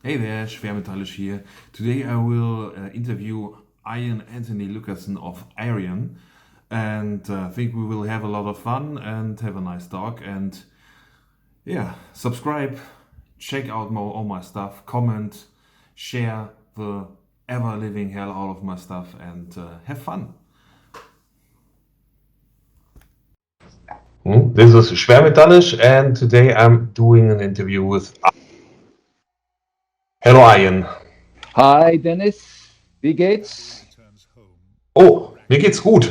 Hey there, Schwermetallisch here. Today I will interview Arjen Anthony Lucassen of Ayreon, and I think we will have a lot of fun and have a nice talk. And yeah, subscribe, check out all my stuff, comment, share the ever living hell out of my stuff, and have fun. This is Schwermetallisch, and today I'm doing an interview with. Hello, Arjen. Hi Dennis, wie geht's? Oh, mir geht's gut.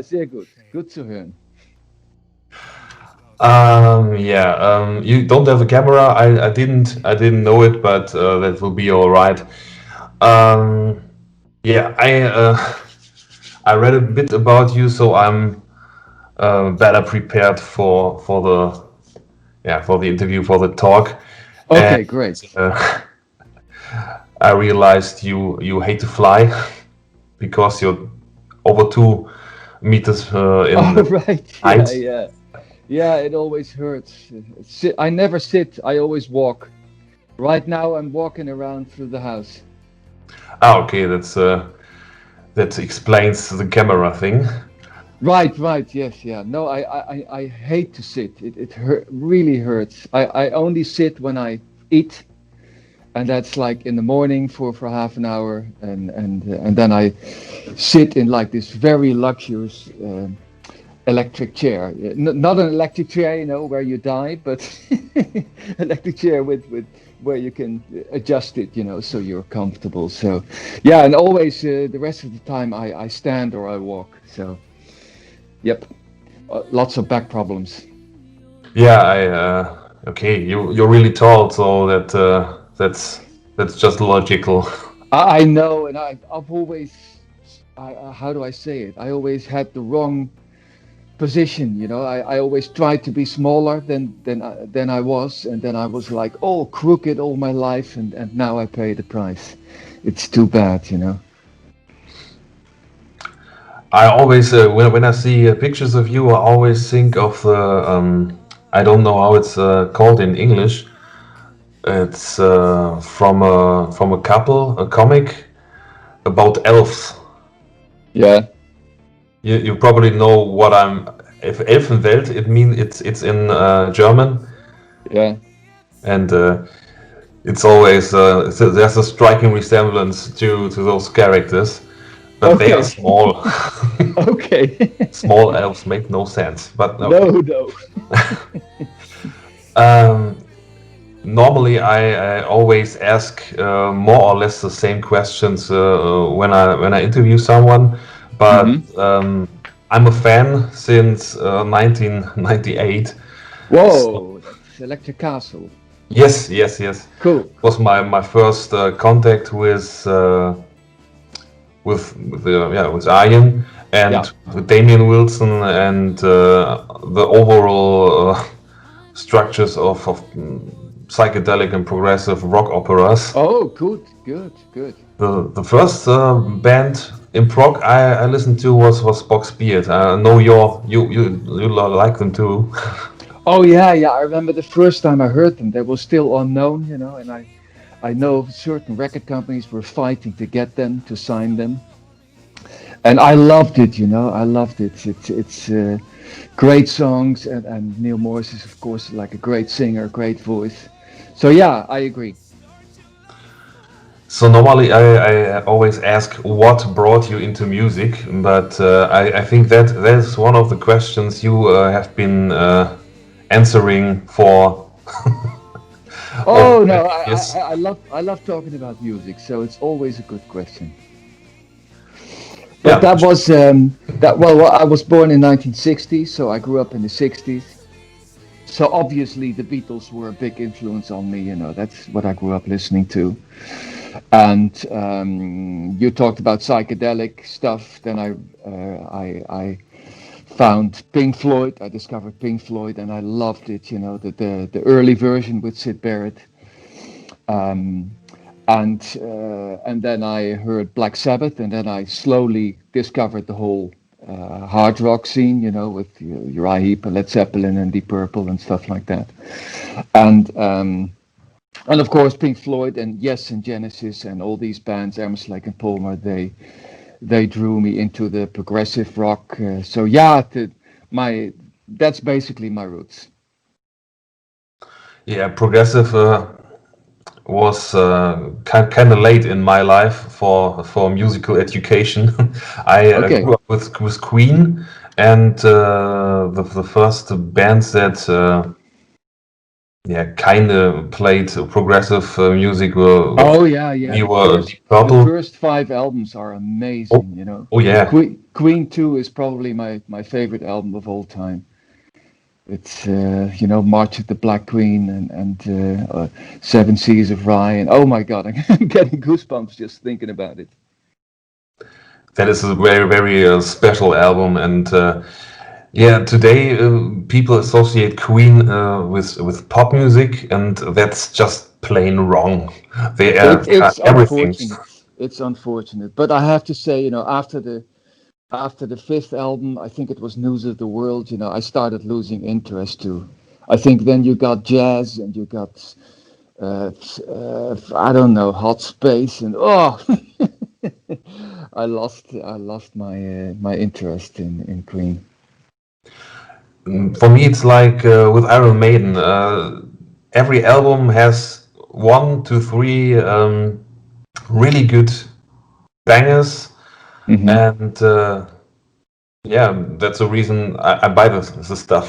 Sehr gut. Gut zu hören. You don't have a camera. I didn't know it, but that will be all right. Um, yeah, I read a bit about you, so I'm better prepared for the interview, for the talk. And Okay, great. I realized you hate to fly because you're over 2 meters in Oh, right. Yeah, height. yeah. Yeah, it always hurts. I never sit, I always walk. Right now I'm walking around through the house. Okay, that explains the camera thing. Right, yes, yeah. No, I hate to sit. It really hurts. I only sit when I eat, and that's like in the morning for half an hour, and then I sit in like this very luxurious electric chair. Not an electric chair, where you die, but electric chair with where you can adjust it, so you're comfortable. So, yeah, and always the rest of the time I stand or I walk. So, yep, lots of back problems. Yeah, okay. You're really tall, so that's just logical. I know, and I've always, how do I say it? I always had the wrong position. I always tried to be smaller than I was, and then I was like all crooked all my life, and now I pay the price. It's too bad. I always when I see pictures of you, I always think of the I don't know how it's called in English. It's from a couple, a comic about elves. Yeah, You probably know what I'm. If Elfenwelt, it means it's in German, yeah. and it's always there's a striking resemblance to those characters, but they are Okay, small. okay. Small elves make no sense, but okay. No. Um, Normally, I always ask more or less the same questions when I interview someone, but Hmm. I'm a fan since 1998. So, Whoa, that's Electric Castle. yes. Cool. Was my first contact with Arjen Yeah. and with Damien Wilson and the overall structures of psychedelic and progressive rock operas. Oh, good. The first band in prog I listened to was Box Beard. I know you like them too. Oh yeah. I remember the first time I heard them. They were still unknown, and I know certain record companies were fighting to get them to sign them, and I loved it. I loved it. It's great songs, and Neil Morris is of course like a great singer, great voice. So yeah, I agree. So normally I always ask what brought you into music, but I think that's one of the questions you have been answering for Oh no, already. Yes. I love talking about music, so it's always a good question. But Yeah. that was well, I was born in 1960, so I grew up in the 60s. So obviously the Beatles were a big influence on me. That's what I grew up listening to. And you talked about psychedelic stuff. Then I found Pink Floyd. I discovered Pink Floyd, and I loved it. The early version with Sid Barrett. Um, and then I heard Black Sabbath, and then I slowly discovered the whole hard rock scene, with Uriah Heep, Led Zeppelin, and Deep Purple, and stuff like that. And And of course, Pink Floyd and Yes and Genesis and all these bands, Emerson, Lake and Palmer, they drew me into the progressive rock. So yeah, my that's basically my roots. Yeah, progressive was kind of late in my life for musical education. I Okay. grew up with Queen, and the first bands that yeah kind of played progressive music were Oh yeah, yeah. you were Deep The Purple. first five albums are Oh, amazing. You know, oh yeah, Queen 2 is probably my favorite album of all time. It's you know, March of the Black Queen and Seven Seas of Rye, and oh my God, I'm getting goosebumps just thinking about it. that is a very special album, and yeah, today people associate Queen with pop music, and that's just plain wrong. They are It's everything. unfortunate. It's unfortunate, but I have to say, you know, after the fifth album, I think it was News of the World. You know, I started losing interest too. I think then you got jazz and you got I don't know, hot space, and oh, I lost my interest in Queen. For me, it's like with Iron Maiden. Every album has one to three really good bangers, Hmm. and yeah, that's the reason I buy this stuff.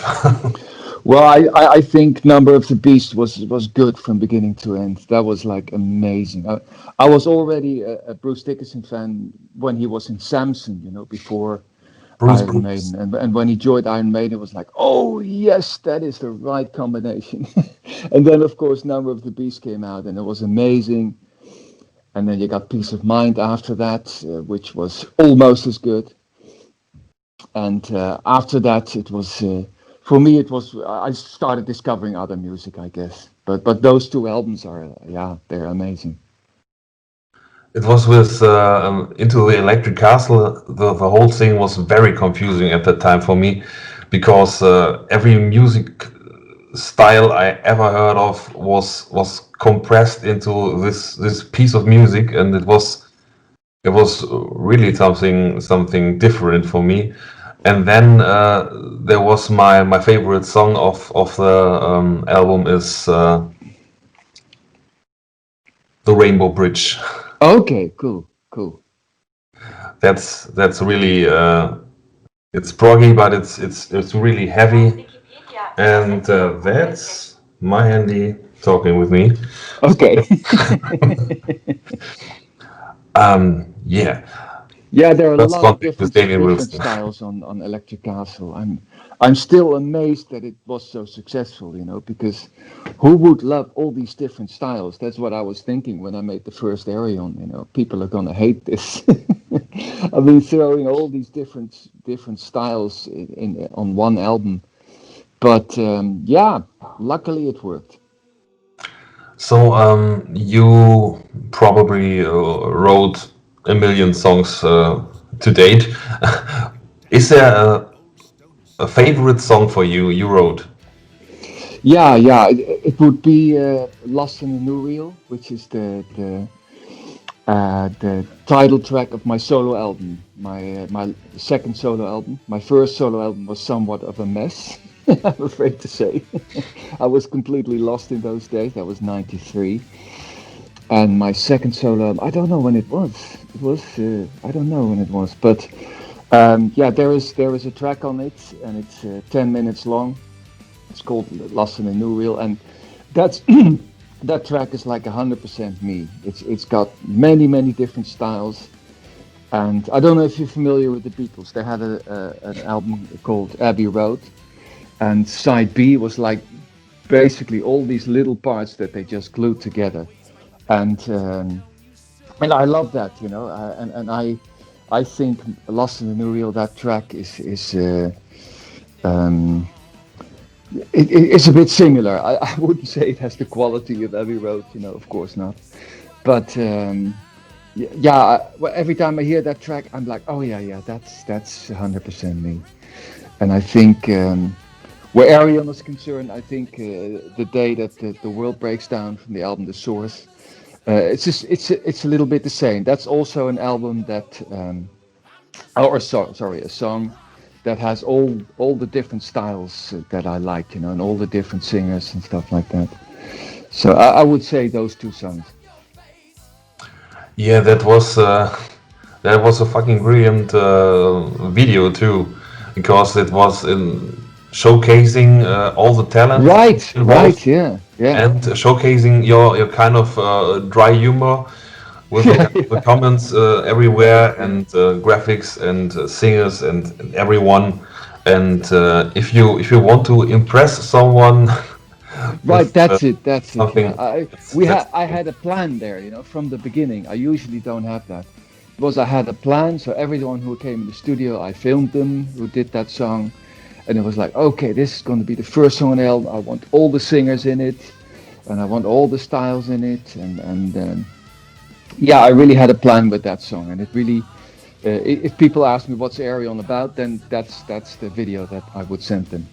Well, I think Number of the Beast was good from beginning to end. That was like amazing. I was already a Bruce Dickinson fan when he was in Samson, you know, before Iron Bruce. Maiden, and when he joined Iron Maiden, it was like, oh yes, that is the right combination. And then of course Number of the Beast came out, and it was amazing. And then you got Peace of Mind after that, which was almost as good. And after that, it was for me. It was I started discovering other music, I guess. But those two albums are yeah, they're amazing. It was with Into the Electric Castle. The whole thing was very confusing at that time for me because every music style I ever heard of was compressed into this piece of music, and it was really something different for me. And then there was my favorite song of the album is the Rainbow Bridge. Okay, cool, cool. That's really it's proggy, but it's really heavy, and that's my handy talking with me. Okay. Yeah, Yeah, there are a that's lot one of thing with Damien different Wilson. styles on Electric Castle. I'm still amazed that it was so successful, you know, because who would love all these different styles? That's what I was thinking when I made the first Ayreon, you know. People are gonna hate this. I mean, throwing all these different styles in on one album. But yeah, luckily it worked. So you probably wrote a million songs to date. Is there a favorite song for you wrote? Yeah, yeah, it would be Lost in a New Reel, which is the title track of my solo album, my second solo album. My first solo album was somewhat of a mess. I'm afraid to say, I was completely lost in those days. That was '93, and my second solo album, I don't know when it was. It was I don't know when it was, but yeah, there is a track on it, and it's 10 minutes long. It's called Lost in a New Reel, and that's that track is like 100% me. It's got many different styles, and I don't know if you're familiar with the Beatles. They had an album called Abbey Road, and side B was like basically all these little parts that they just glued together, and I love that, you know, and I think Lost in the New Reel, that track is. Um, it's a bit similar. I wouldn't say it has the quality of Abbey Road, you know, of course not. But yeah, well, every time I hear that track, I'm like, oh yeah, yeah, that's 100% me. And I think Where Ayreon is concerned, I think the day that the world breaks down from the album The Source, it's just it's a little bit the same. That's also an album that, sorry, a song that has all the different styles that I like, and all the different singers and stuff like that. So I would say those two songs. Yeah, that was a fucking brilliant video too, because it was showcasing all the talent Right, involved, yeah. and showcasing your kind of dry humor with the comments everywhere, and graphics and singers and everyone. And if you want to impress someone, Right, with, that's it. something, Yeah. I had a plan there, from the beginning. I usually don't have that. Because I had a plan, so everyone who came in the studio, I filmed them who did that song, and it was like, okay, this is going to be the first song on the album. I want all the singers in it, and I want all the styles in it, and yeah, I really had a plan with that song, and it really. If people ask me what's Ayreon about, then that's the video that I would send them.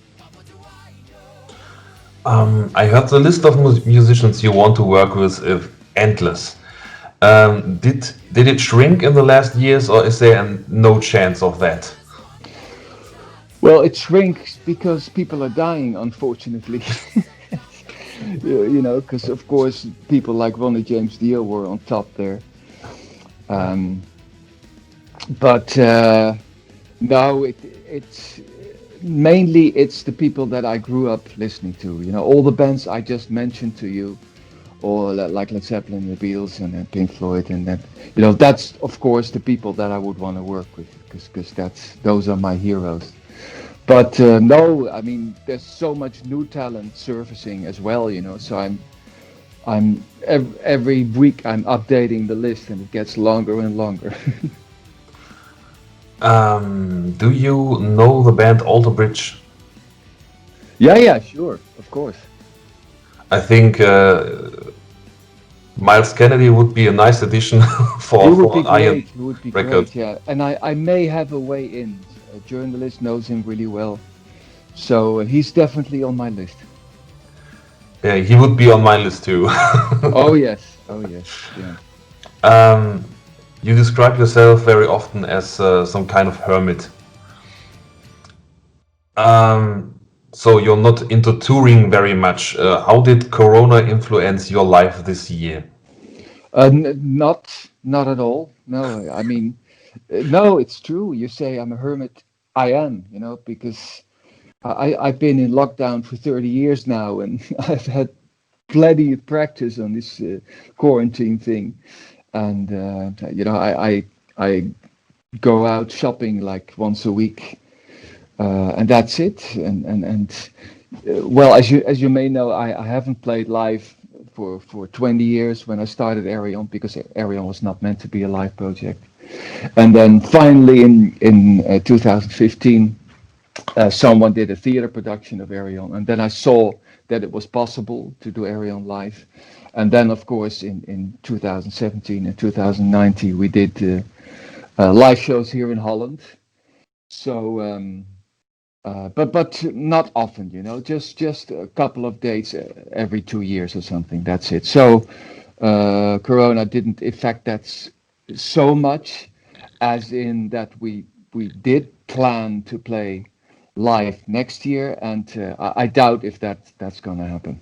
I heard the list of musicians you want to work with is endless. Did it shrink in the last years, or is there no chance of that? Well, it shrinks because people are dying, unfortunately. Because of course people like Ronnie James Dio were on top there. But no, it's mainly it's the people that I grew up listening to. All the bands I just mentioned to you, or like Led Zeppelin, the Beatles, and then Pink Floyd, and then that's of course the people that I would want to work with, because those are my heroes. But no, I mean there's so much new talent surfacing as well. So I'm every week I'm updating the list, and it gets longer and longer. Do you know the band Alter Bridge? Yeah, sure, of course. I think Miles Kennedy would be a nice addition for an Iron He would be record. great, yeah. And I may have a way in. A journalist knows him really well, so he's definitely on my list. Yeah, he would be on my list too. Oh yes, yeah. You describe yourself very often as some kind of hermit. So you're not into touring very much. How did Corona influence your life this year? Not at all. No, I mean, no, it's true. You say I'm a hermit. I am, because I've been in lockdown for 30 years now, and I've had plenty of practice on this quarantine thing. And I go out shopping like once a week, and that's it. And well, as you may know, I haven't played live for 20 years when I started Ayreon, because Ayreon was not meant to be a live project. And then finally in 2015, someone did a theater production of Ayreon, and then I saw that it was possible to do Ayreon live. And then, of course, in 2017 and 2019, we did live shows here in Holland. So, but not often, just a couple of dates every 2 years or something. That's it. So, Corona didn't affect that so much, as in that we did plan to play live next year, and I doubt if that's going to happen.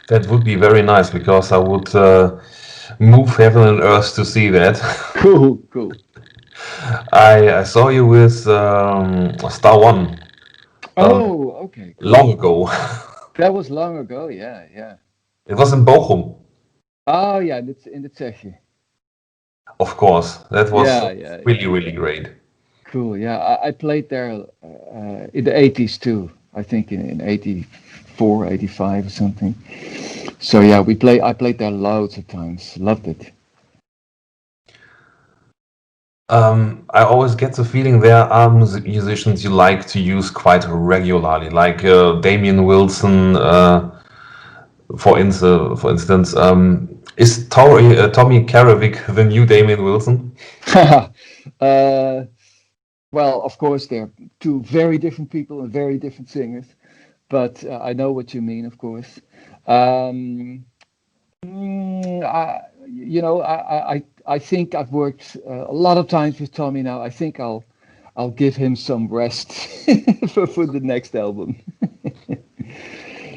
That would be very nice, because I would move heaven and earth to see that. Cool. I saw you with Star One. Oh, okay. Cool. Long ago. That was long ago. Yeah. It was in Bochum. Oh yeah, it's in the Czech. Of course, that was really great. Cool. Yeah, I played there in the 80s too. I think in 84, 85 or something. So yeah, I played there loads of times. Loved it. I always get the feeling there are musicians you like to use quite regularly, like Damien Wilson, for instance. Is Tommy Karavik the new Damien Wilson? Well, of course, they're two very different people and very different singers, but I know what you mean, of course. Um, I think I've worked a lot of times with Tommy now. I think I'll give him some rest for the next album.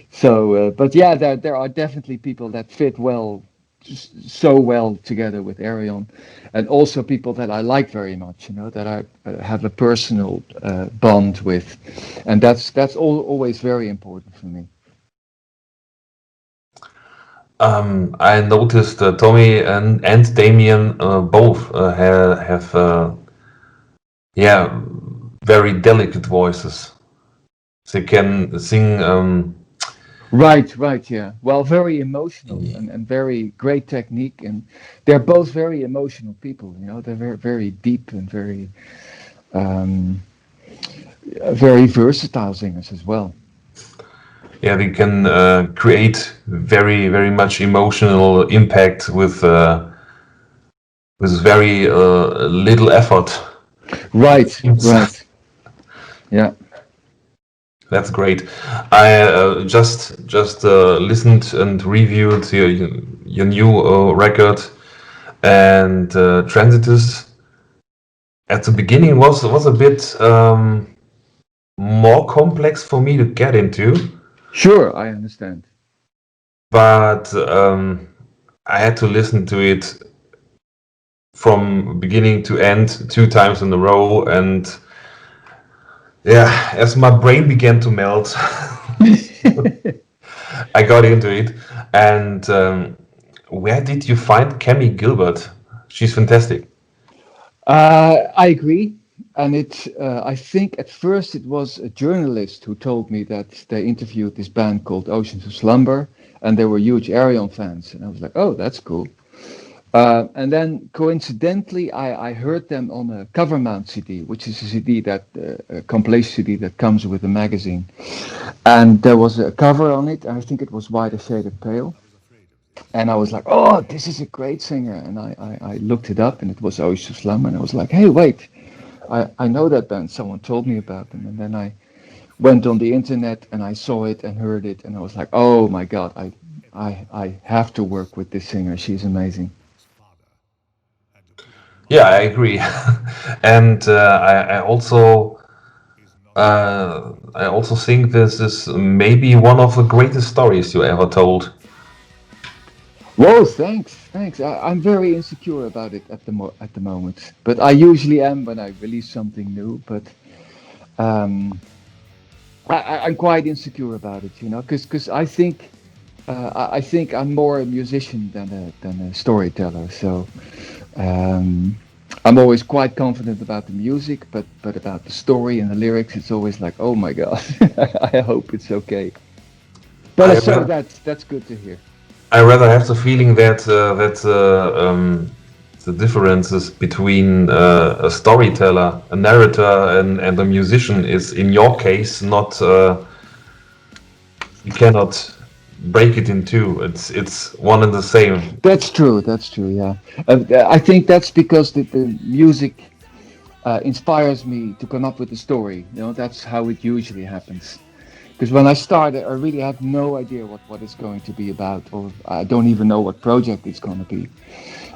So, but yeah, there are definitely people that fit well, so well together with Arion, and also people that I like very much. That I have a personal bond with, and that's always very important for me. I noticed Tommy and Damien both have yeah, very delicate voices. They can sing. Right, yeah. Well, very emotional and very great technique, and they're both very emotional people. They're very, very deep and um, very versatile singers as well. Yeah, they can create very, very much emotional impact with very little effort. Right, right. Yeah. That's great. I just listened and reviewed your new record, and Transitus. At the beginning was a bit more complex for me to get into. Sure, I understand. But I had to listen to it from beginning to end 2 times in a row, and yeah, as my brain began to melt, I got into it. And where did you find Cami Gilbert? She's fantastic. I agree. And I think at first it was a journalist who told me that they interviewed this band called Oceans of Slumber, and they were huge Arion fans. And I was like, oh, that's cool. And then coincidentally, I heard them on a cover mount CD, which is a CD a compilation CD that comes with a magazine. And there was a cover on it, and I think it was Wider Shaded Pale. And I was like, oh, this is a great singer. And I looked it up, and it was Ocean Slumber. And I was like, hey, wait, I know that band. Someone told me about them. And then I went on the internet, and I saw it and heard it. And I was like, oh, my God, I have to work with this singer. She's amazing. Yeah, I agree. And I also think this is maybe one of the greatest stories you ever told. Whoa, thanks. I'm very insecure about it at the moment, but I usually am when I release something new. But um, I'm quite insecure about it, because I think I'm more a musician than a storyteller. So um, I'm always quite confident about the music, but about the story and the lyrics, it's always like, oh my God, I hope it's okay. I But so ra- that's good to hear. I rather have the feeling that the differences between a storyteller, a narrator, and a musician is, in your case, not you cannot break it in two. It's one and the same. That's true. That's true. Yeah, I think that's because the music inspires me to come up with the story. That's how it usually happens. Because when I started, I really had no idea what it's going to be about, or I don't even know what project it's going to be.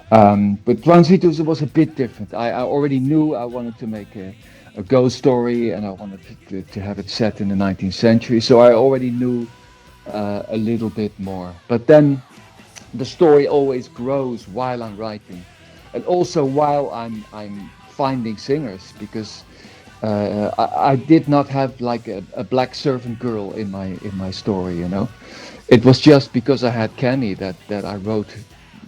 But Transitus was a bit different. I already knew I wanted to make a ghost story, and I wanted to have it set in the 19th century. So I already knew a little bit more. But then the story always grows while I'm writing, and also while I'm finding singers, because I did not have like a black servant girl in my story. It was just because I had Kenny that I wrote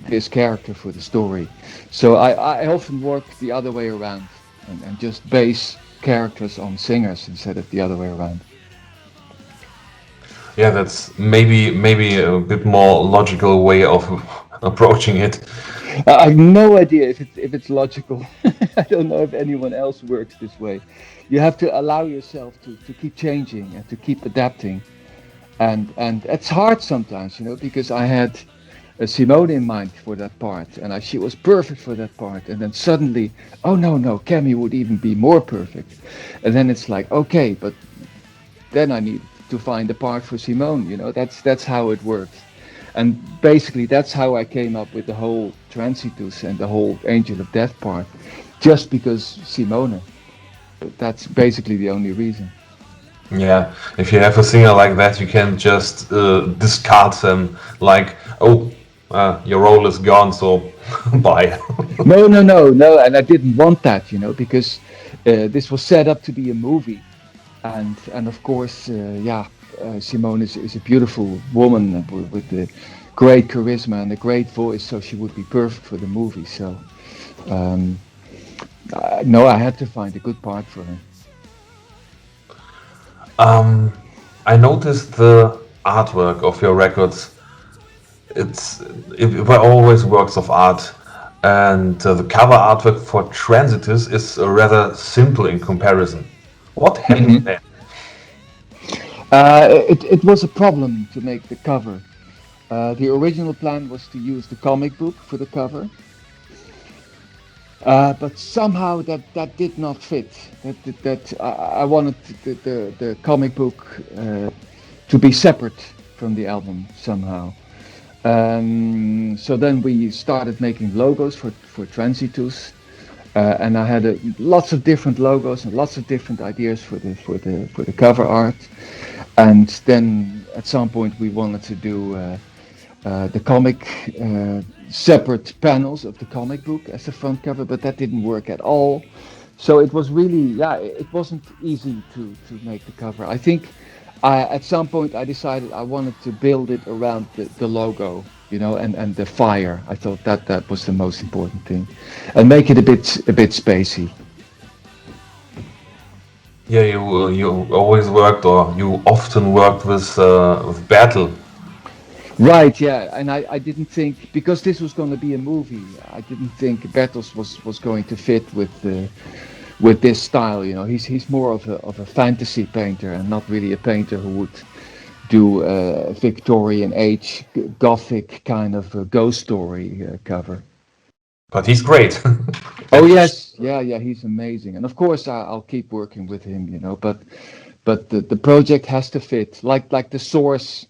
this character for the story. So I often work the other way around, and just base characters on singers instead of the other way around. Yeah, that's maybe a bit more logical way of approaching it. I have no idea if it's logical. I don't know if anyone else works this way. You have to allow yourself to keep changing and to keep adapting, and it's hard sometimes, because Simone in mind for that part, and she was perfect for that part. And then suddenly, oh no, Cammy would even be more perfect. And then it's like, okay, but then I need to find a part for Simone. That's how it works. And basically, that's how I came up with the whole Transitus and the whole Angel of Death part, just because Simone. That's basically the only reason. Yeah, if you have a singer like that, you can just discard them. Like, oh, your role is gone, so bye. No, and I didn't want that, because this was set up to be a movie, and of course, Simone is a beautiful woman with the great charisma and a great voice, so she would be perfect for the movie. So, um, no, I had to find a good part for her. I noticed the artwork of your records. It were always works of art, and the cover artwork for Transitus is rather simple in comparison. What happened there? It was a problem to make the cover. The original plan was to use the comic book for the cover, but somehow that did not fit. I wanted the comic book to be separate from the album somehow. So then we started making logos for Transitus, and I had lots of different logos and lots of different ideas for the cover art. And then at some point we wanted to do the comic separate panels of the comic book as the front cover, but that didn't work at all. So it was really, it wasn't easy to make the cover. I think at some point I decided I wanted to build it around the logo, and the fire. I thought that was the most important thing, and make it a bit spacey. Yeah, you always worked, or you often worked with battle. Right, yeah, and I didn't think, because this was going to be a movie, I didn't think Battles was going to fit with this style. He's more of a fantasy painter and not really a painter who would do a Victorian age gothic kind of a ghost story cover. But he's great. Oh yes, yeah, he's amazing, and of course I'll keep working with him, but the project has to fit. Like the source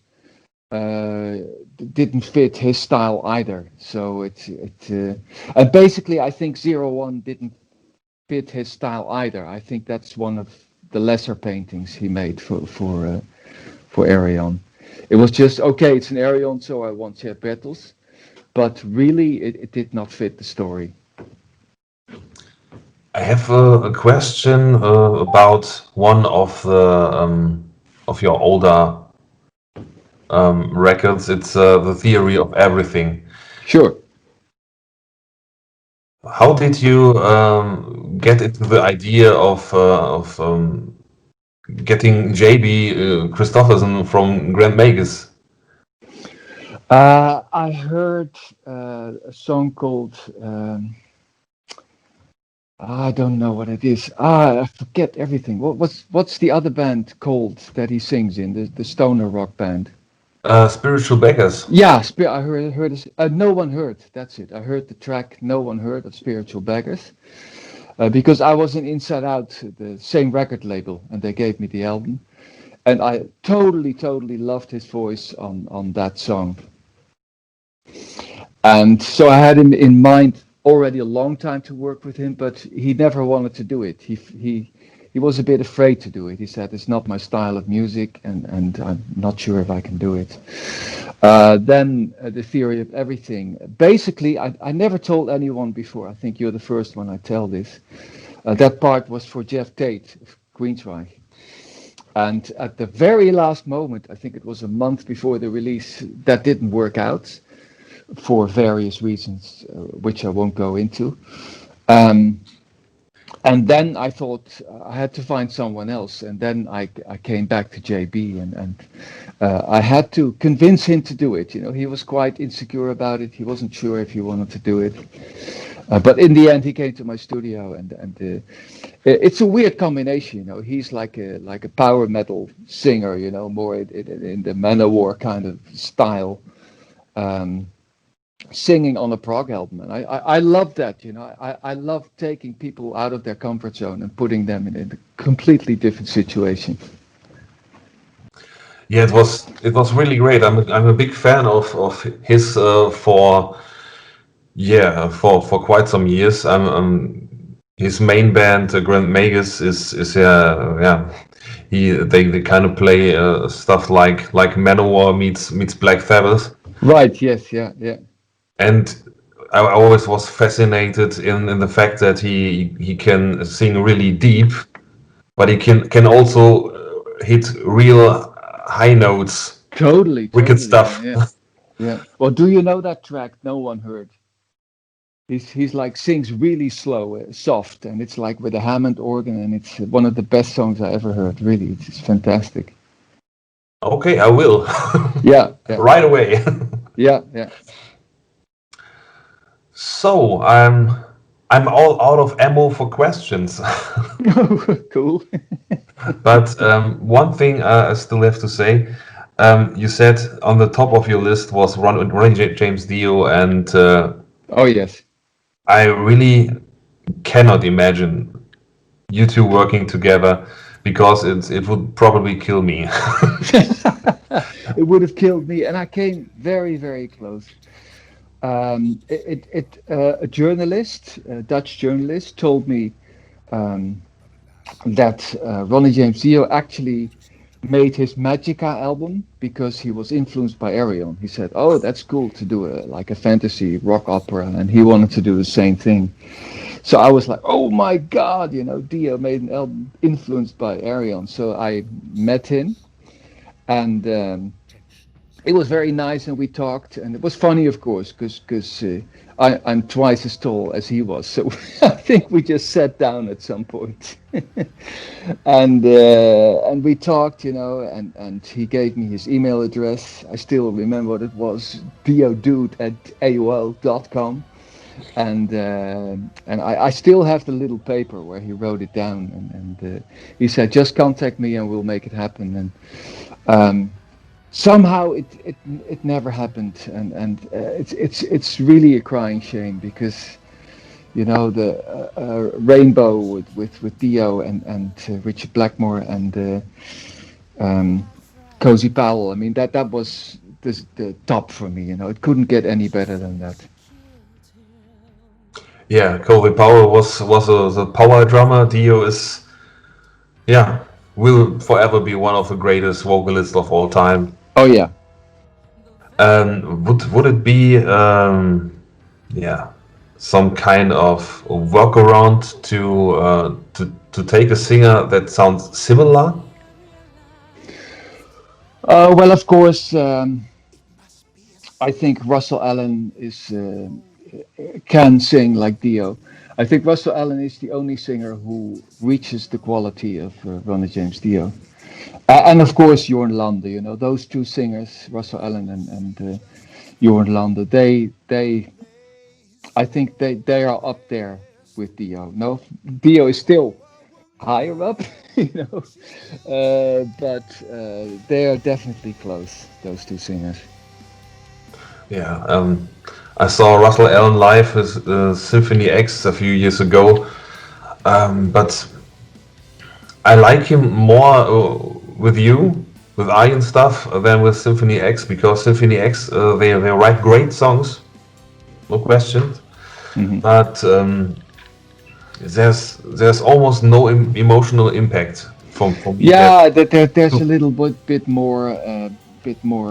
didn't fit his style either. So and basically I think 01 didn't fit his style either. I think that's one of the lesser paintings he made for Ayreon. It was just okay. It's an Ayreon, so I want Jeff Battles, but really it did not fit the story. I have a question about one of your older records. It's the theory of everything. Sure. How did you get into the idea of getting JB Christofferson from Grand Magus? I heard a song called I don't know what it is. I forget everything. What's the other band called that he sings in, the stoner rock band? Spiritual Beggars. Yeah, I heard No One Heard. That's it. I heard the track No One Heard of Spiritual Beggars, because I was in Inside Out, the same record label, and they gave me the album, and I totally loved his voice on that song. And so I had him in mind already a long time to work with him, but he never wanted to do it. He was a bit afraid to do it. He said, it's not my style of music, and I'm not sure if I can do it. Then the theory of everything. Basically, I never told anyone before. I think you're the first one I tell this. That part was for Jeff Tate of Queensryche. And at the very last moment, I think it was a month before the release, that didn't work out for various reasons, which I won't go into. And then I thought I had to find someone else. And then I came back to JB, and I had to convince him to do it. He was quite insecure about it. He wasn't sure if he wanted to do it. But in the end, he came to my studio, and it's a weird combination. He's like a power metal singer, more in the Manowar kind of style. singing on a prog album, and I love that. I love taking people out of their comfort zone and putting them in a completely different situation. Yeah, it was really great. I'm a big fan of his for quite some years. His main band, Grand Magus, is they kind of play stuff like Manowar meets Black Sabbath. Right. Yes. Yeah. And I always was fascinated in the fact that he can sing really deep, but he can also hit real high notes. Totally. Wicked stuff. Yeah. Well, do you know that track no one heard? He's like sings really slow, soft, and it's like with a Hammond organ, and it's one of the best songs I ever heard. Really, it's fantastic. Okay, I will. Yeah. Right away. Yeah. So I'm all out of ammo for questions. Cool. But one thing I still have to say. You said on the top of your list was Ronnie James Dio, and oh yes, I really cannot imagine you two working together, because it would probably kill me. It would have killed me, and I came very, very close. A journalist, a Dutch journalist, told me that Ronnie James Dio actually made his Magica album because he was influenced by Ayreon. He said, "Oh, that's cool to do like a fantasy rock opera," and he wanted to do the same thing. So I was like, "Oh my God, Dio made an album influenced by Ayreon." So I met him, and it was very nice, and we talked, and it was funny, of course, because I'm twice as tall as he was, so I think we just sat down at some point, and we talked, and he gave me his email address. I still remember what it was: diodude@aol.com, and I still have the little paper where he wrote it down, and he said, "Just contact me, and we'll make it happen." And somehow it never happened, and it's really a crying shame, because the Rainbow with Dio and Richard Blackmore and Cozy Powell. I mean that was the top for me. It couldn't get any better than that. Yeah, Cozy Powell was the power drummer. Dio is, will forever be one of the greatest vocalists of all time. Oh yeah. Would it be some kind of workaround to take a singer that sounds similar? Well, of course, I think Russell Allen can sing like Dio. I think Russell Allen is the only singer who reaches the quality of Ronnie James Dio. And of course, Jorn Lande, those two singers, Russell Allen and Jorn Lande, I think they are up there with Dio. No, Dio is still higher up, but they are definitely close, those two singers. Yeah, I saw Russell Allen live with Symphony X a few years ago, but I like him more with Arjen stuff than with Symphony X, because Symphony X they write great songs, no question, but there's almost no emotional impact from me. Yeah, there's a little bit more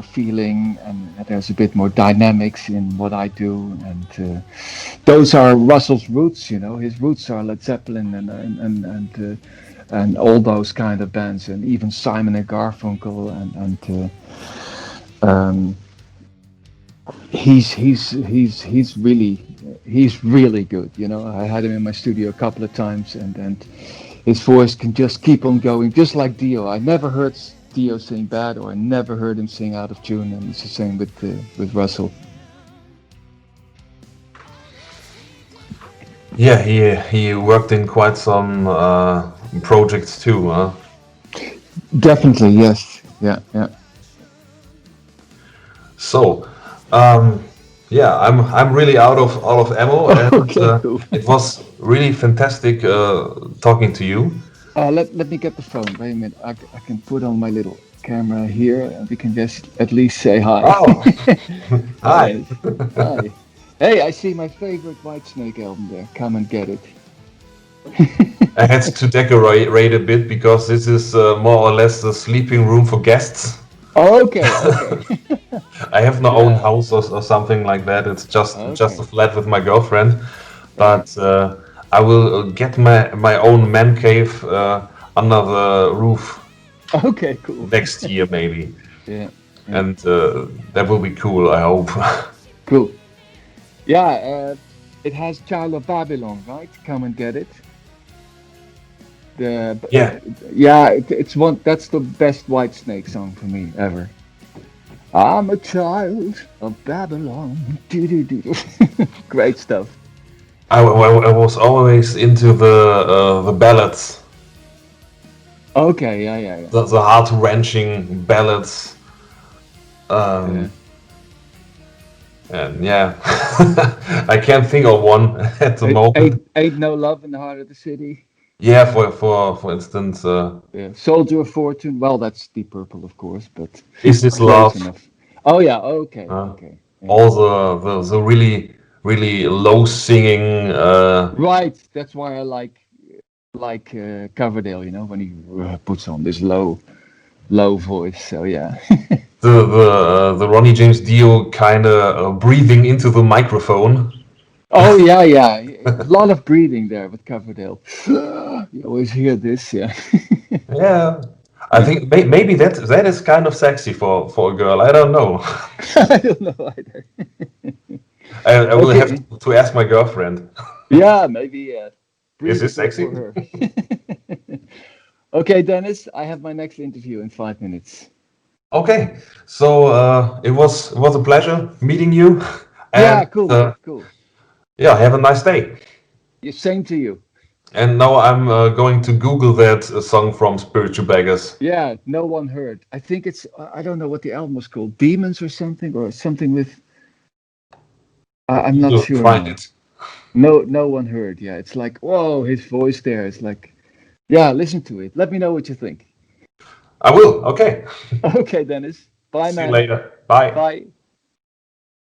feeling, and there's a bit more dynamics in what I do, and those are Russell's roots. His roots are Led Zeppelin and all those kind of bands, and even Simon and Garfunkel, and he's really good. I had him in my studio a couple of times, and his voice can just keep on going, just like Dio. I never heard Dio sing bad, or I never heard him sing out of tune, and it's the same with Russell. Yeah, he worked in quite some projects too, huh? Definitely, yes. Yeah. So, Yeah, I'm really out of ammo, and Okay, cool. it was really fantastic talking to you. Let me get the phone. Wait a minute. I can put on my little camera here, and we can just at least say hi. Oh, Hi, hi. Dennis. Hi. Hey, I see my favorite Whitesnake album there. Come and get it. I had to decorate a bit because this is more or less the sleeping room for guests. Okay, okay. I have no own Yeah. house or something like that. It's just a Okay. flat with my girlfriend. Right. But I will get my own man cave under the roof Okay, cool. next year maybe, Yeah. and that will be cool. I hope. Cool. Yeah, it has Child of Babylon, right? Come and get it. The Yeah. yeah, it's one. That's the best Whitesnake song for me ever. I'm a child of Babylon. Doo-doo-doo. Great stuff. I was always into the ballads, Okay, yeah. the heart wrenching ballads. Um, And yeah, I can't think of one at the moment. Ain't no love in the heart of the city. Yeah, for instance, Yeah. Soldier of Fortune. Well, that's Deep Purple, of course, but Is This close Love? enough. Oh yeah. Okay. Uh, Okay. Yeah. All the really low singing. Right. That's why I like Coverdale. You know, when he puts on this low voice. So yeah. The Ronnie James Dio kind of breathing into the microphone. Oh yeah. A lot of breathing there with Coverdale. You always hear this, yeah. Yeah, I think maybe that is kind of sexy for a girl. I don't know. I don't know either. I will Okay. have to ask my girlfriend. Yeah, maybe. Is this Breathe sexy? for her. Okay, Dennis, I have my next interview in 5 minutes. Okay, so it was a pleasure meeting you, Yeah, and cool, man. Cool. yeah, have a nice day. Yeah, same to you. And now I'm going to Google that song from Spiritual Beggars. Yeah, no one heard. I think it's, I don't know what the album was called, Demons or something with, I'm not You'll sure find now. it. No one heard. Yeah, it's like, whoa, his voice there. It's like, yeah, listen to it. Let me know what you think. I will. Okay. Okay, Dennis. Bye, See you man. later. Bye. Bye.